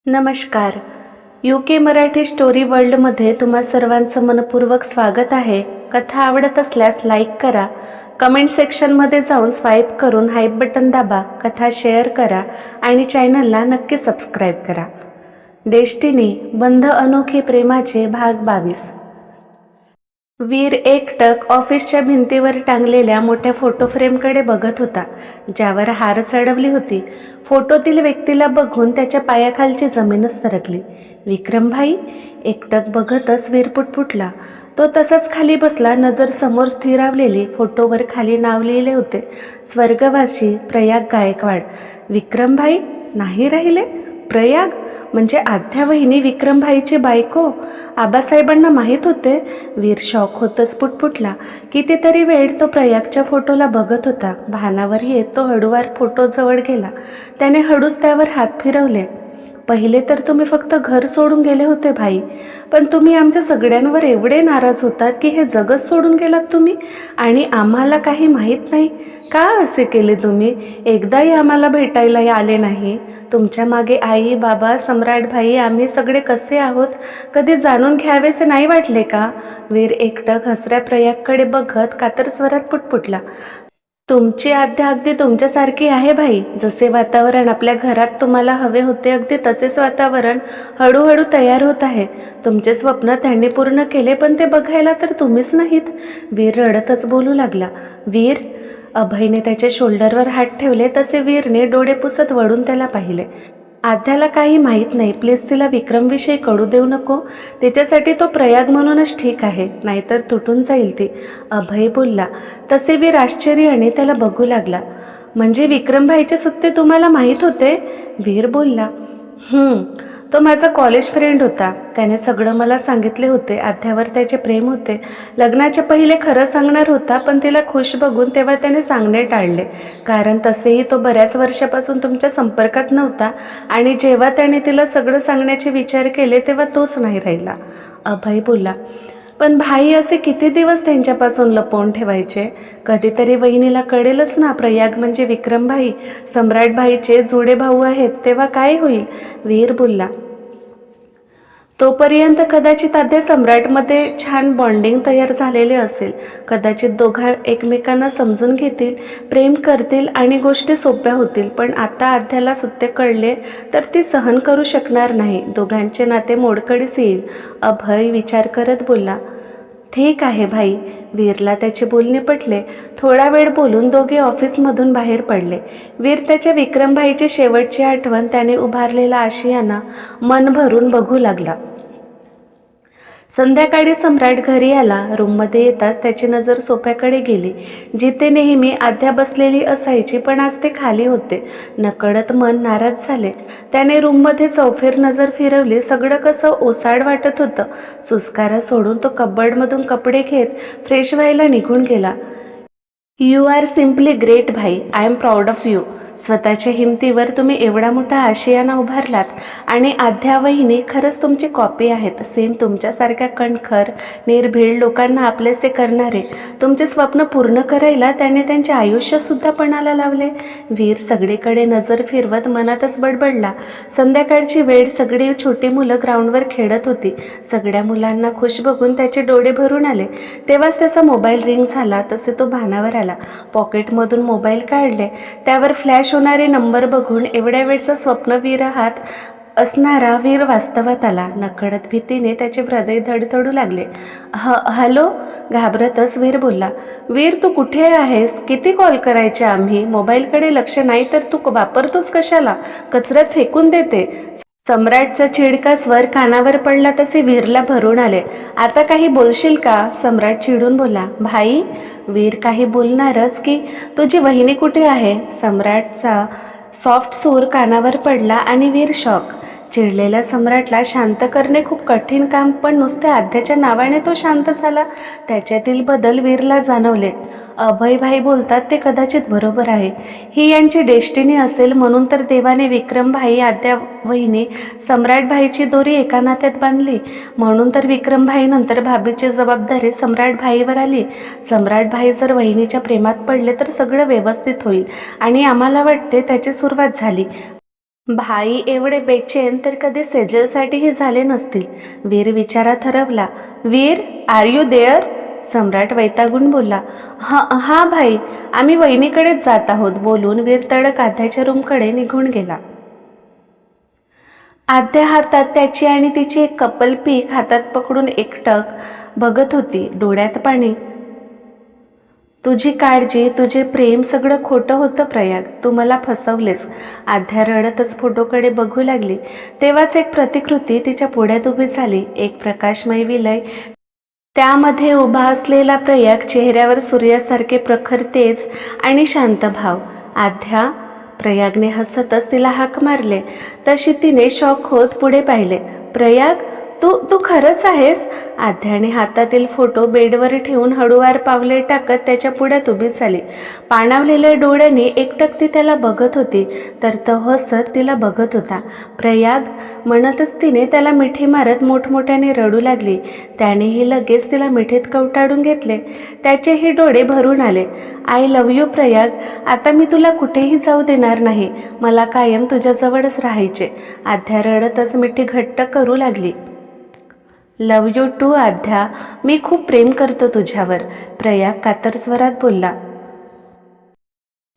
नमस्कार. UK Marathi story वर्ल्डमध्ये तुम्हा सर्वांचं मनपूर्वक स्वागत आहे. कथा आवडत असल्यास लाईक करा, कमेंट सेक्शनमध्ये जाऊन स्वाईप करून हाईप बटन दाबा, कथा शेअर करा आणि चॅनलला नक्की सबस्क्राईब करा. डेस्टिनी बंध अनोखी प्रेमाचे भाग 22. वीर एकटक ऑफिसच्या भिंतीवर टांगलेल्या मोठ्या फोटो फ्रेमकडे बघत होता, ज्यावर हार चढवली होती. फोटोतील व्यक्तीला बघून त्याच्या पायाखालची जमीनच सरकली. विक्रमभाई? एकटक बघतच वीर पुटपुटला. तो तसाच खाली बसला. नजर समोर स्थिरावलेली. फोटोवर खाली नाव लिहिले होते, स्वर्गवासी प्रयाग गायकवाड. विक्रमभाई नाही राहिले? प्रयाग म्हणजे आद्या वहिनी विक्रमभाईची बायको? आबासाहेबांना माहीत होते? वीर शॉक होतच पुटपुटला. कितीतरी वेळ तो प्रयागच्या फोटोला बघत होता. भानावर येत तो हळूवार फोटो जवळ गेला. त्याने हळूच त्यावर हात फिरवले. पहिले तर तुम्ही फक्त घर सोडून गेले होते भाई, पण तुम्ही आमच्या सगळ्यांवर एवढे नाराज होतात की हे जगच सोडून गेलात तुम्ही, आणि आम्हाला काही माहीत नाही. का असे केले तुम्ही? एकदाही आम्हाला भेटायला आले नाही. तुमच्या मागे आई, बाबा, सम्राट भाई, आम्ही सगळे कसे आहोत कधी जाणून घ्यावेसे नाही वाटले का? वीर एकटक हसऱ्या प्रयागकडे बघत कातर स्वरात पुटपुटला. तुमची आद्या अगदी तुमच्यासारखी आहे भाई. जसे वातावरण आपल्या घरात तुम्हाला हवे होते, अगदी तसेच वातावरण हळूहळू तयार होत आहे. तुमचे स्वप्न त्यांनी पूर्ण केले, पण ते बघायला तर तुम्हीच नाहीत. वीर रडतच बोलू लागला. वीर? अभयने त्याच्या शोल्डरवर हात ठेवले तसे वीरने डोळे पुसत वळून त्याला पाहिले. आद्याला काही माहीत नाही. प्लीज तिला विक्रमविषयी कळू देऊ नको. तिच्यासाठी तो प्रयाग म्हणूनच ठीक आहे, नाहीतर तुटून जाईल ती, अभय बोलला. तसे वीर आश्चर्याने त्याला बघू लागला. म्हणजे विक्रमभाईचे सत्य तुम्हाला माहीत होते? वीर बोलला. तो माझा कॉलेज फ्रेंड होता. त्याने सगळं मला सांगितले होते. आद्यावर त्याचे प्रेम होते. लग्नाच्या पहिले खरं सांगणार होता, पण तिला खुश बघून तेव्हा त्याने सांगणे टाळले, कारण तसेही तो बऱ्याच वर्षापासून तुमच्या संपर्कात नव्हता, आणि जेव्हा त्याने तिला सगळं सांगण्याचे विचार केले तेव्हा तोच नाही राहिला, अभय बोलला. पण भाई असे किती दिवस त्यांच्यापासून लपवून ठेवायचे? कधीतरी वहिनीला कळेलच ना. प्रयाग म्हणजे विक्रमभाई सम्राट भाईचे जुळे भाऊ आहेत. तेव्हा काय होईल? वीर बोलला. तोपर्यंत कदाचित आद्या सम्राटमध्ये छान बॉन्डिंग तयार झालेले असेल. कदाचित दोघा एकमेकांना समजून घेतील, प्रेम करतील आणि गोष्टी सोप्या होतील. पण आता आद्याला सत्य कळले तर ती सहन करू शकणार नाही. दोघांचे नाते मोडकळीस येईल, अभय विचार करत बोलला. ठीक आहे भाई. वीरला त्याचे बोलणे पटले. थोडा वेळ बोलून दोघे ऑफिसमधून बाहेर पडले. वीर त्याच्या विक्रमभाईची शेवटची आठवण, त्याने उभारलेला आशियाना मन भरून बघू लागला. संध्याकाळी सम्राट घरी आला. रूममध्ये येताच त्याची नजर सोफ्याकडे गेली, जिथे नेहमी आद्या बसलेली असायची, पण आज ते खाली होते. नकळत मन नाराज झाले. त्याने रूममध्ये चौफेर नजर फिरवली. सगळं कसं ओसाड वाटत होतं. सुस्कारा सोडून तो कबर्डमधून कपडे घेत फ्रेश व्हायला निघून गेला. यू आर सिम्पली ग्रेट भाई. I am proud of you. स्वतःच्या हिमतीवर तुम्ही एवढा मोठा आशियाना उभारलात, आणि आद्या वहिनी खरंच तुमची कॉपी आहेत. सेम तुमच्यासारख्या कणखर, निर्भीड लोकांना आपलेसे करणारे. तुमचे स्वप्न पूर्ण करायला त्याने त्यांचे आयुष्यसुद्धा पणाला लावले. वीर सगळीकडे नजर फिरवत मनातच बडबडला. संध्याकाळची वेळ. सगळी छोटी मुलं ग्राउंडवर खेळत होती. सगळ्या मुलांना खुश बघून त्याचे डोळे भरून आले. तेव्हाच त्याचा मोबाईल रिंग झाला. तसे तो भानावर आला. पॉकेटमधून मोबाईल काढले. त्यावर फ्लॅश होणारे नंबर बघून एवढ्या वेळचा स्वप्नविरहात असणारा वीर वास्तवात आला. नकळत भीतीने त्याचे हृदय धडधडू लागले. हॅलो? घाबरतच वीर बोलला. वीर, तू कुठे आहेस? किती कॉल करायचे आम्ही? मोबाईलकडे लक्ष नाही तर तू वापरतोस कशाला? कचऱ्यात फेकून देते. सम्राटचा चिडका स्वर कानावर पडला तसे वीरला भरून आले. आता काही बोलशील का? सम्राट चिडून बोला. भाई? वीर काही बोलणारच की तुझी वहिनी कुठे आहे? सम्राटचा सॉफ्ट सूर कानावर पडला आणि वीर शॉक. चिडलेल्या सम्राटला शांत करणे खूप कठीण काम, पण नुसत्या आद्याच्या नावाने तो शांत झाला. त्याच्यातील बदल वीरला जाणवले. अभय भाई बोलतात ते कदाचित बरोबर आहे. ही यांची डेस्टिनी असेल. म्हणून तर देवाने विक्रमभाई, आद्या वहिनी, सम्राट भाईची दोरी एका नात्यात बांधली. म्हणून तर विक्रमभाई नंतर भाभीची जबाबदारी सम्राट भाईवर आली. सम्राट भाई जर वहिनीच्या प्रेमात पडले तर सगळं व्यवस्थित होईल, आणि आम्हाला वाटते त्याची सुरुवात झाली. भाई एवढे बेचैन तर कधी सेजलसाठीही झाले नसतील. वीर विचारात हरवला. वीर, आर यू देअर? सम्राट वैतागून बोलला. हा भाई, आम्ही वहिनीकडेच जात आहोत, बोलून वीर तडक आध्याच्या रूमकडे निघून गेला. आध्या हातात त्याची आणि तिची एक कपल पीक हातात पकडून एकटक बघत होती, डोळ्यात पाणी. तुझी काळजी, तुझे प्रेम सगळं खोटं होतं प्रयाग, तू मला फसवलेस. आध्या रडतच फोटोकडे बघू लागली. तेव्हाच एक प्रतिकृती तिच्या पुढ्यात उभी झाली, एक प्रकाशमय विलय. त्यामध्ये उभा असलेला प्रयाग, चेहऱ्यावर सूर्यासारखे प्रखर तेज आणि शांत भाव. आध्या, प्रयागने हसतच तिला हाक मारले. तशी तिने शॉक होत पुढे पाहिले. प्रयाग, तू तू खरंच आहेस? आध्याने हातातील फोटो बेडवर ठेवून हळूवार पावले टाकत त्याच्या पुढ्यात उभी झाली. पाणावलेल्या डोळ्यांनी एकटक ती त्याला बघत होती, तर तो हसत तिला बघत होता. प्रयाग म्हणतच तिने त्याला मिठी मारत मोठमोठ्याने रडू लागली. त्यानेही लगेच तिला मिठीत कवटाळून घेतले. त्याचेही डोळे भरून आले. आय लव्ह यू प्रयाग, आता मी तुला कुठेही जाऊ देणार नाही, मला कायम तुझ्याजवळच राहायचे. आध्या रडतच मिठी घट्ट करू लागली. लव्ह यू टू आध्या, मी खूप प्रेम करतो तुझ्यावर, प्रयाग कातर स्वरात बोलला.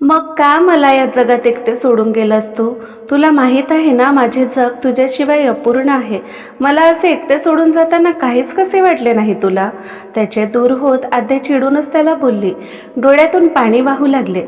मग का मला या जगात एकटे सोडून गेलास तू? तुला माहीत आहे ना, माझे जग तुझ्याशिवाय अपूर्ण आहे. मला असे एकटे सोडून जाताना काहीच कसे वाटले नाही तुला? त्याचे दूर होत आध्या चिडूनच त्याला बोलली. डोळ्यातून पाणी वाहू लागले.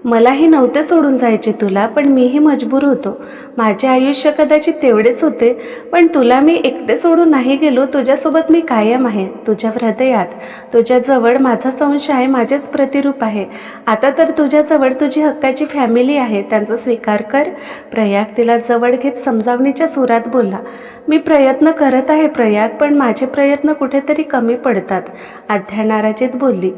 मलाही नव्हते सोडून जायचे तुला, पण मीही मजबूर होतो. माझे आयुष्य कदाचित तेवढेच होते, पण तुला मी एकटे सोडून नाही गेलो. तुझ्यासोबत मी कायम आहे, तुझ्या हृदयात, तुझ्याजवळ माझा संशय आहे, माझेच प्रतिरूप आहे. आता तर तुझ्याजवळ तुझी हक्काची फॅमिली आहे, त्यांचा स्वीकार कर. प्रयाग तिला जवळ घेत समजावणीच्या सुरात बोलला. मी प्रयत्न करत आहे प्रयाग, पण माझे प्रयत्न कुठेतरी कमी पडतात. आध्या नाराजीत बोलली.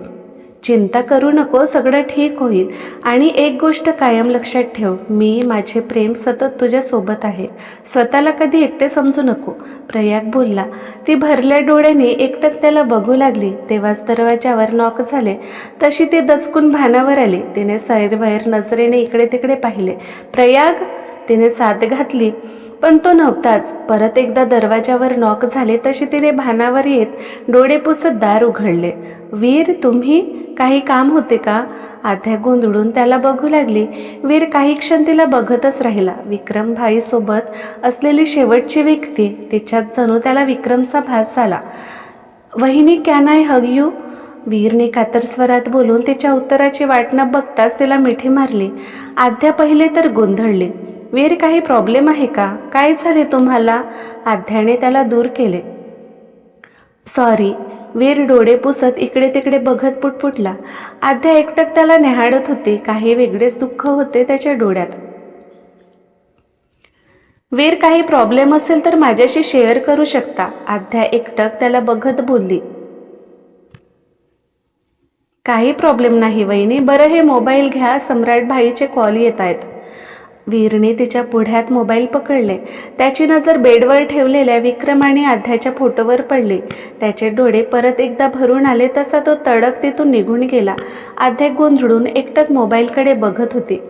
चिंता करू नको, सगळं ठीक होईल. आणि एक गोष्ट कायम लक्षात ठेव, मी, माझे प्रेम सतत तुझ्यासोबत आहे. स्वतःला कधी एकटे समजू नको, प्रयाग बोलला. ती भरल्या डोळ्याने एकटक त्याला बघू लागली. तेव्हाच दरवाजावर नॉक झाले. तशी ती दचकून भानावर आली. तिने सैरवैर नजरेने इकडे तिकडे पाहिले. प्रयाग, तिने साद घातली, पण तो नव्हताच. परत एकदा दरवाजावर नॉक झाले. तशी तिने भानावर येत डोळे पुसत दार उघडले. वीर, तुम्ही? काही काम होते का? आध्या गोंधळून त्याला बघू लागली. वीर काही क्षण तिला बघतच राहिला. विक्रम भाई सोबत असलेली शेवटची व्यक्ती, तिच्यात जणू त्याला विक्रमचा भास झाला. वहिनी, कॅन आय हग यू? वीरने कातर स्वरात बोलून तिच्या उत्तराची वाट न बघताच तिला मिठी मारली. आध्या पहिले तर गोंधळली. वीर, काही प्रॉब्लेम आहे का? काय झाले तुम्हाला? आध्याने त्याला दूर केले. सॉरी. वीर डोळे पुसत इकडे तिकडे बघत पुटपुटला. आध्या एकटक त्याला निहाळत होती. काही वेगळेच दुःख होते त्याच्या डोळ्यात. वीर, काही प्रॉब्लेम असेल तर माझ्याशी शेअर करू शकता, आध्या एकटक त्याला बघत बोलली. काही प्रॉब्लेम नाही वहिनी. बरं, हे मोबाईल घ्या, सम्राट भाईचे कॉल येत आहेत. वीरने तिच्या पुढ्यात मोबाईल पकडले. त्याची नजर बेडवर ठेवलेल्या विक्रम आणि आध्याच्या फोटोवर पडली. त्याचे डोळे परत एकदा भरून आले. तसा तो तडक तिथून निघून गेला. आध्या गोंधळून एकटक मोबाईलकडे बघत होती.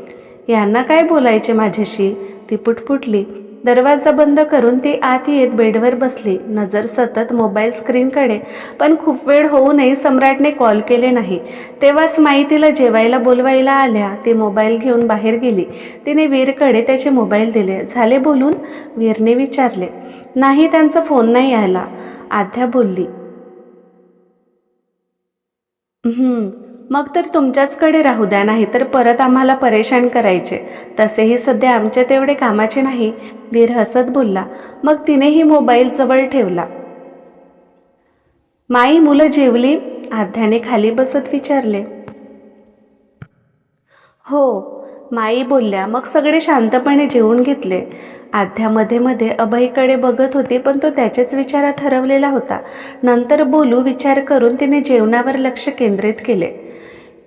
यांना काय बोलायचे माझ्याशी, ती पुटपुटली. दरवाजा बंद करून ती आत येत बेडवर बसली, नजर सतत मोबाईल स्क्रीनकडे. पण खूप वेळ होऊनही सम्राटने कॉल केले नाही. तेव्हाच माई तिला जेवायला बोलवायला आल्या. ती मोबाईल घेऊन बाहेर गेली. तिने वीरकडे त्याचे मोबाईल दिले. झाले बोलून? वीरने विचारले. नाही, त्यांचा फोन नाही आला, आध्या बोलली. मग तर तुमच्याचकडे राहू द्या, नाही तर परत आम्हाला परेशान करायचे. तसेही सध्या आमच्या तेवढे कामाचे नाही, वीर हसत बोलला. मग तिनेही मोबाईल जवळ ठेवला. माई, मुलं जेवली? आध्याने खाली बसत विचारले. हो, माई बोलल्या. मग सगळे शांतपणे जेवून घेतले. आध्या मध्ये मध्ये अभयकडे बघत होती, पण तो त्याच्याच विचारात हरवलेला होता. नंतर बोलू विचार करून तिने जेवणावर लक्ष केंद्रित केले.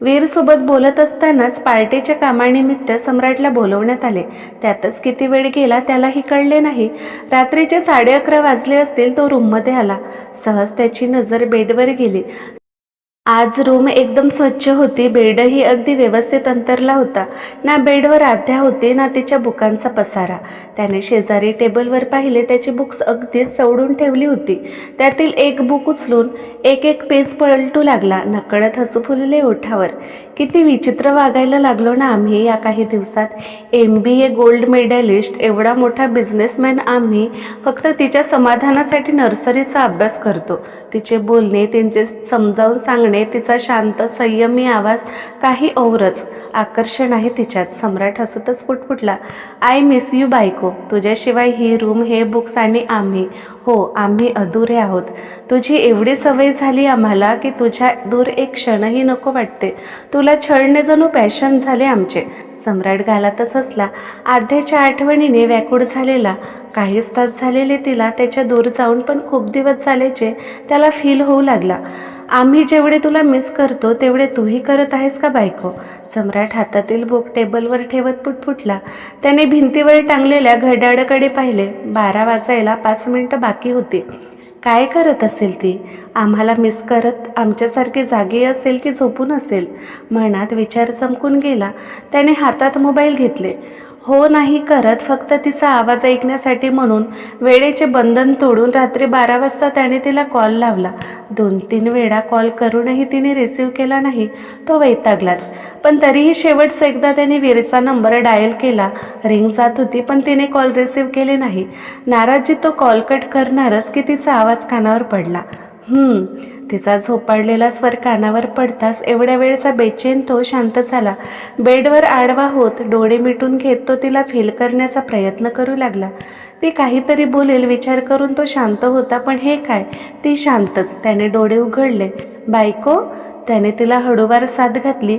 वीरसोबत बोलत असतानाच पार्टीच्या कामानिमित्त सम्राटला बोलवण्यात आले. त्यातच किती वेळ गेला त्यालाही कळले नाही. रात्रीचे 11:30 वाजले असतील. तो रूममध्ये आला. सहज त्याची नजर बेडवर गेली. आज रूम एकदम स्वच्छ होती. बेडही अगदी व्यवस्थित अंतरला होता. ना बेडवर आध्या होती ना तिच्या बुकांचा पसारा. त्याने शेजारी टेबलवर पाहिले. त्याची बुक्स अगदीच चवडून ठेवली होती. त्यातील एक बुक उचलून एक एक पेज पलटू लागला. नकळत हसू फुलले ओठावर. किती विचित्र वागायला लागलो ना आम्ही या काही दिवसात. MBA गोल्ड मेडलिस्ट, एवढा मोठा बिझनेसमॅन आम्ही फक्त तिच्या समाधानासाठी नर्सरीचा अभ्यास करतो. तिचे बोलणे, तिचे समजावून सांगणे, तिचा शांत संयमी आवाज, काही औरच आकर्षण आहे तिच्यात. सम्राट हसतच पुटपुटला, आय मिस यू बायको. तुझ्याशिवाय ही रूम, हे बुक्स आणि आम्ही, हो आम्ही अधुरे आहोत. तुझी एवढी सवय झाली आम्हाला की तुझ्या दूर एक क्षणही नको वाटते. तुला छळणे जणू पॅशन झाले आमचे. सम्राट गालातच हसला. आध्याच्या आठवणीने व्याकुळ झालेला. काहीच तास झालेले तिला त्याच्या दूर जाऊन, पण खूप दिवस झाल्याचे त्याला फील होऊ लागला. आम्ही जेवढे तुला मिस करतो तेवढे तूही करत आहेस का बायको? सम्राट हातातील बुक टेबलवर ठेवत पुटपुटला. त्याने भिंतीवर टांगलेल्या घड्याळाकडे पाहिले. 12 वाजायला 5 मिनिटं बाकी होती. काय करत असेल ती? आम्हाला मिस करत आमच्यासारखी जागी असेल की झोपून असेल? मनात विचार चमकून गेला. त्याने हातात मोबाईल घेतले. हो नाही करत, फक्त तिचा आवाज ऐकण्यासाठी म्हणून वेळेचे बंधन तोडून रात्री 12 वाजता त्याने तिला कॉल लावला. 2-3 वेळा कॉल करूनही तिने रिसीव्ह केला नाही. तो वैतागलाच. पण तरीही शेवटचा एकदा त्याने वीरचा नंबर डायल केला. रिंग जात होती पण तिने कॉल रिसीव्ह केले नाही. नाराजीत तो कॉल कट करणारच की तिचा आवाज कानावर पडला. तिचा झोपाळलेला स्वर कानावर पडताच एवढ्या वेळचा बेचैन तो शांत झाला. बेडवर आडवा होत डोळे मिटून घेत तो तिला फील करण्याचा प्रयत्न करू लागला. ती काहीतरी बोलेल विचार करून तो शांत होता, पण हे काय, ती शांतच. त्याने डोळे उघडले. बायको? त्याने तिला हळूवार साद घातली,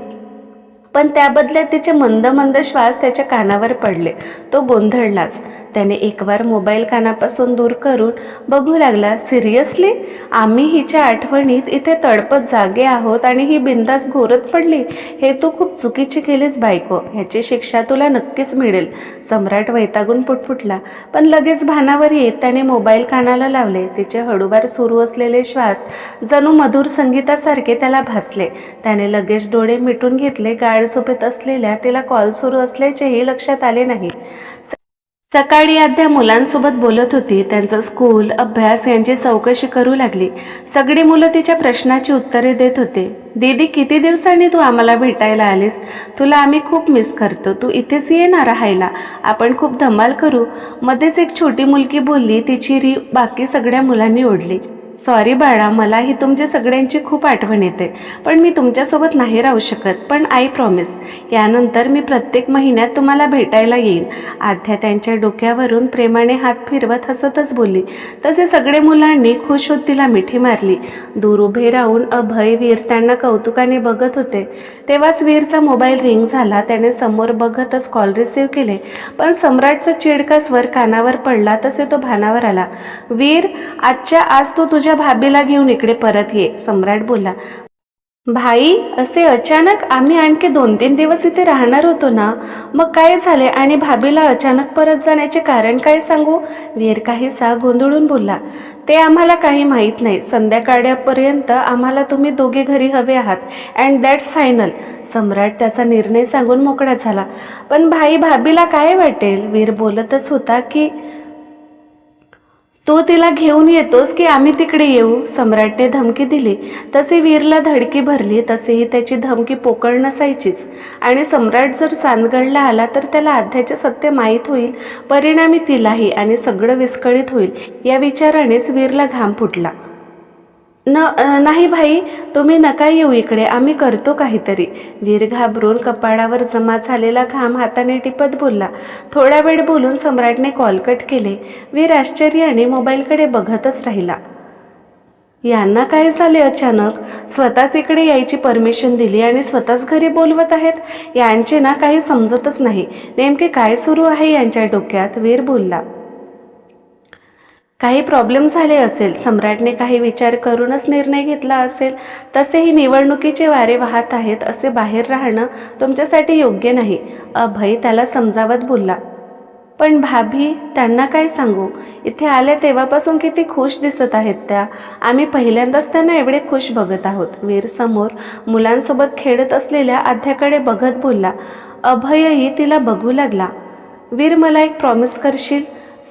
पण त्याबदल्यात तिचे मंद मंद श्वास त्याच्या कानावर पडले. तो गोंधळलाच. त्याने एकवार मोबाईल कानापासून दूर करून बघू लागला. सिरियसली? आम्ही हिच्या आठवणीत इथे तडपत जागे आहोत आणि ही बिंदास घोरत पडली? हे तू खूप चुकीची केलीस बायको. ह्याची शिक्षा तुला नक्कीच मिळेल. सम्राट वैतागून पुटपुटला, पण लगेच भानावर येत त्याने मोबाईल कानाला लावले. तिचे हळूवार सुरू असलेले श्वास जणू मधुर संगीतासारखे त्याला भासले. त्याने लगेच डोळे मिटून घेतले. गाढ झोपेत असलेल्या तिला कॉल सुरू असल्याचेही लक्षात आले नाही. सकाळी आध्या मुलांसोबत बोलत होती. त्यांचं स्कूल, अभ्यास यांची चौकशी करू लागली. सगळी मुलं तिच्या प्रश्नाची उत्तरे देत होते. दीदी, किती दिवसांनी तू आम्हाला भेटायला आलीस? तुला आम्ही खूप मिस करतो. तू इथेच ये ना राहायला. आपण खूप धमाल करू. मध्येच एक छोटी मुलगी बोलली. तिची री बाकी सगळ्या मुलांनी ओढली. सॉरी बाळा, मलाही तुमच्या सगळ्यांची खूप आठवण येते, पण मी तुमच्यासोबत नाही राहू शकत. पण आय प्रॉमिस, यानंतर मी प्रत्येक महिन्यात तुम्हाला भेटायला येईन. आध्या त्यांच्या डोक्यावरून प्रेमाने हात फिरवत हसतच बोलली. तसे सगळे मुलांनी खुश होत तिला मिठी मारली. दूर उभे राहून अभय, वीर त्यांना कौतुकाने बघत होते. तेव्हाच वीरचा मोबाईल रिंग झाला. त्याने समोर बघतच कॉल रिसीव्ह केले, पण सम्राटचा चिडका स्वर कानावर पडला तसे तो भानावर आला. वीर, आजच्या आज तू तुझ्या भाभीला घेऊन इकडे परत ये, सम्राट बोलला. भाई, असे अचानक? आम्ही आणखी 2-3 दिवस इथे राहणार होतो ना. मग काय झाले आणि भाभीला अचानक परत जाण्याचे कारण काय सांगू? वीर काहीसा गोंधळून बोलला. ते आम्हाला काही माहीत नाही. संध्याकाळपर्यंत आम्हाला तुम्ही दोघे घरी हवे आहात, अँड दॅट्स फायनल. सम्राट त्याचा निर्णय सांगून मोकळा झाला. पण भाई, भाभीला काय वाटेल? वीर बोलतच होता की तू तिला घेऊन येतोस की आम्ही तिकडे येऊ? सम्राटने धमकी दिली. तसे वीरला धडकी भरली. तसेही त्याची धमकी पोकळ नसायचीच. आणि सम्राट जर सांदगडला आला तर त्याला आध्याचे सत्य माहीत होईल, परिणामी तिलाही, आणि सगळं विस्कळीत होईल. या विचारानेच वीरला घाम फुटला. नाही भाई, तुम्ही नका येऊ इकडे, आम्ही करतो काहीतरी. वीर घाबरून कपाळावर जमा झालेला घाम हाताने टिपत बोलला. थोडा वेळ बोलून सम्राटने कॉल कट केले. वीर आश्चर्याने मोबाईलकडे बघतच राहिला. यांना काय झाले अचानक? स्वतःच इकडे यायची परमिशन दिली आणि स्वतःच घरी बोलवत आहेत. यांचे ना काही समजतच नाही. नेमके काय सुरू आहे यांच्या डोक्यात? वीर बोलला. काही प्रॉब्लेम झाले असेल. सम्राटने काही विचार करूनच निर्णय घेतला असेल. तसेही निवडणुकीचे वारे वाहत आहेत. असे बाहेर राहणं तुमच्यासाठी योग्य नाही. अभय त्याला समजावत बोलला. पण भाभी, त्यांना काय सांगू? इथे आल्या तेव्हापासून किती खुश दिसत आहेत त्या. आम्ही पहिल्यांदाच त्यांना एवढे खुश बघत आहोत. वीर समोर मुलांसोबत खेळत असलेल्या आध्याकडे बघत बोलला. अभयही तिला बघू लागला. वीर, मला एक प्रॉमिस करशील?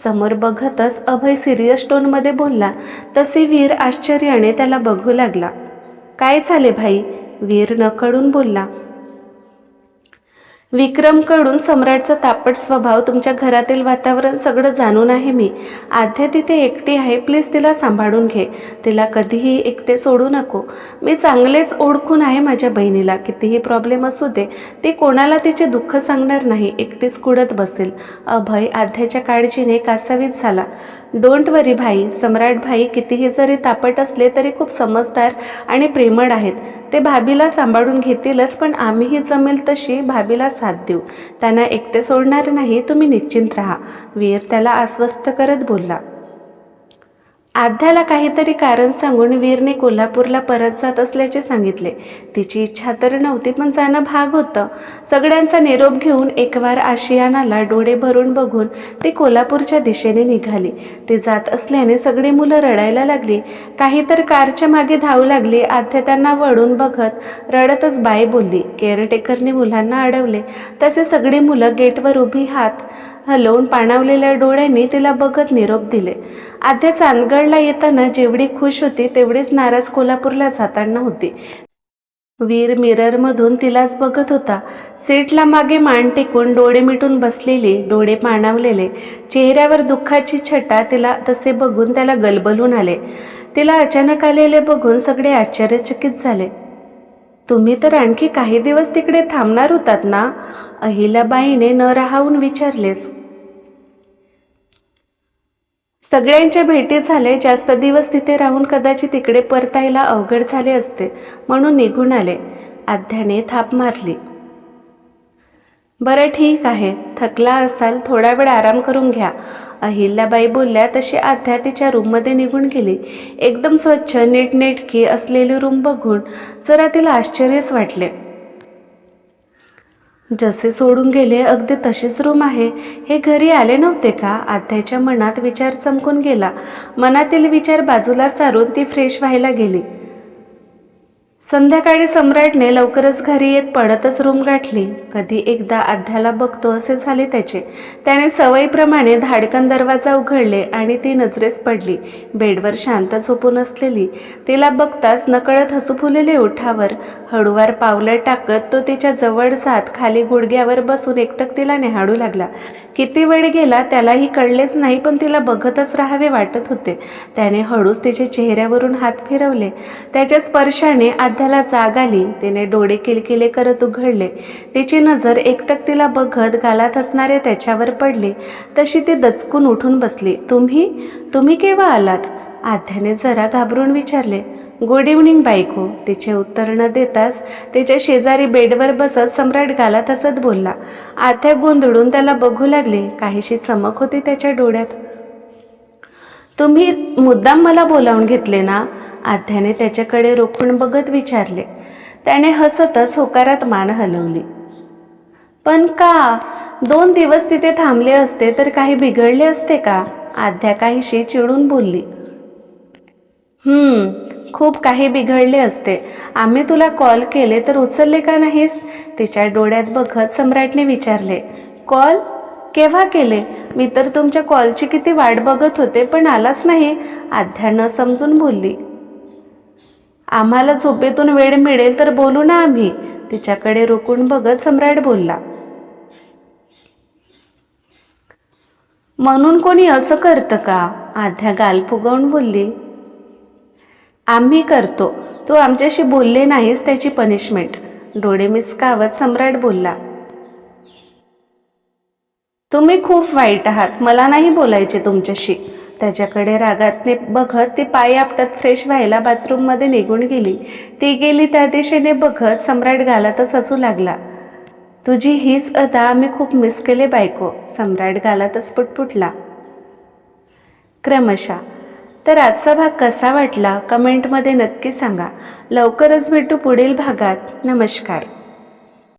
समोर बघतच अभय सिरियस टोनमध्ये बोलला. तसे वीर आश्चर्याने त्याला बघू लागला. काय झाले भाई? वीर नकळून बोलला. विक्रमकडून सम्राटचा तापट स्वभाव, तुमच्या घरातील वातावरण सगळं जाणून आहे मी. आध्या तिथे एकटी आहे, प्लीज तिला सांभाळून घे. तिला कधीही एकटे सोडू नको. मी चांगलेच ओळखून आहे माझ्या बहिणीला. कितीही प्रॉब्लेम असू दे, ती कोणाला तिचे दुःख सांगणार नाही, एकटीच कुडत बसेल. अभय आध्याच्या काळजीने कासावीस झाला. डोंट वरी भाई, सम्राट भाई कितीही जरी तापट असले तरी खूप समजदार आणि प्रेमळ आहेत. ते भाभीला सांभाळून घेतीलच, पण आम्हीही जमेल तशी भाभीला साथ देऊ. त्यांना एकटे सोडणार नाही, तुम्ही निश्चिंत राहा. वीर त्याला आश्वस्त करत बोलला. आध्याला काहीतरी कारण सांगून वीरने कोल्हापूरला परत जात असल्याचे सांगितले. तिची इच्छा तर नव्हती, पण जाणं भाग होतं. सगळ्यांचा निरोप घेऊन एकवार आशियानाला डोळे भरून बघून ती कोल्हापूरच्या दिशेने निघाली. ती जात असल्याने सगळी मुलं रडायला लागली. काही तर कारच्या मागे धावू लागली. आध्या त्यांना वळून बघत रडतच बाय बोलली. केअरटेकरने मुलांना अडवले. तसे सगळी मुलं गेटवर उभी हात हलवून पाणावलेल्या डोळ्यांनी तिला बघत निरोप दिले. आध्या चांदगडला येताना जेवढी खुश होती तेवढीच नाराज कोल्हापूरला जाताना होती. वीर मिररमधून तिलाच बघत होता. सीटला मागे मान टेकून डोळे मिटून बसलेली, डोळे पाणावलेले, चेहऱ्यावर दुःखाची छटा तिला तसे बघून त्याला गलबलून आले. तिला अचानक आलेले बघून सगळे आश्चर्यचकित झाले. तुम्ही तर आणखी काही दिवस तिकडे थांबणार होतात ना? अहिल्याबाईने न राहून विचारलेस. सगळ्यांच्या भेटी झाले. जास्त दिवस तिथे राहून कदाचित तिकडे परतायला अवघड झाले असते, म्हणून निघून आले. आध्याने थाप मारली. बरं ठीक आहे, थकला असाल, थोडा वेळ आराम करून घ्या. अहिल्याबाई बोलल्या तशी आध्या तिच्या रूममध्ये निघून गेली. एकदम स्वच्छ नीटनेटकी असलेली रूम बघून जरा तिला आश्चर्यच वाटले. जसे सोडून गेले अगदी तशीच रूम आहे. हे घरी आले नव्हते का? आध्याच्या मनात विचार चमकून गेला. मनातील विचार बाजूला सारून ती फ्रेश व्हायला गेली. संध्याकाळी सम्राटने लवकरच घरी येत पडतच रूम गाठली. कधी एकदा आध्याला बघतो असे झाले त्याचे. त्याने सवयीप्रमाणे धाडकन दरवाजा उघडले आणि ती नजरेस पडली. बेडवर शांत झोपून असलेली. तिला बघताच नकळत हसू फुलले ओठावर. हळूवार पावलं टाकत तो तिच्या जवळ जात खाली गुडघ्यावर बसून एकटक तिला निहाळू लागला. किती वेळ गेला त्यालाही कळलेच नाही, पण तिला बघतच राहावे वाटत होते. त्याने हळूच तिच्या चेहऱ्यावरून हात फिरवले. त्याच्या स्पर्शाने आध्याला जाग आली. तिने डोळे किलकिले करत उघडले. तिची नजर एकटक तिला बघत गालात हसणारे त्याच्यावर पडली. तशी ती दचकून उठून बसली. तुम्ही केव्हा आलात? आध्याने जरा घाबरून विचारले. गुड इव्हनिंग बायको. तिचे उत्तर न देताच तिच्या शेजारी बेडवर बसत सम्राट गालात हसत बोलला. आध्या गोंधळून त्याला बघू लागली. काहीशी चमक होती त्याच्या डोळ्यात. तुम्ही मुद्दाम मला बोलावून घेतले ना? आध्याने त्याच्याकडे रोखून बघत विचारले. त्याने हसतच होकारात मान हलवली. पण का? 2 दिवस तिथे थांबले असते तर काही बिघडले असते का? आध्या काहीशी चिडून बोलली. खूप काही बिघडले असते. आम्ही तुला कॉल केले तर उचलले का नाहीस? तिच्या डोळ्यात बघत सम्राटने विचारले. कॉल? केव्हा केले? मी तर तुमच्या कॉलची किती वाट बघत होते, पण आलाच नाही. आध्या न समजून बोलली. आम्हाला झोपेतून वेळ मिळेल तर बोलू ना आम्ही. तिच्याकडे रोखून बघत सम्राट बोलला. म्हणून कोणी असं करतं का? आध्या गाल फुगवून बोलली. आम्ही करतो. तू आमच्याशी बोलले नाहीस त्याची पनिशमेंट. डोळे मिचकावत सम्राट बोलला. तुम्ही खूप वाईट आहात. मला नाही बोलायचे तुमच्याशी. त्याच्याकडे रागातने बघत ती पाय आपटत फ्रेश व्हायला बाथरूममध्ये निघून गेली. ती गेली त्या दिशेने बघत सम्राट गालातच हसू लागला. तुझी हीच अदा मी खूप मिस केले बायको. सम्राट गालातच पुटपुटला. क्रमशः. तर आजचा भाग कसा वाटला कमेंटमध्ये नक्की सांगा. लवकरच भेटू पुढील भागात. नमस्कार.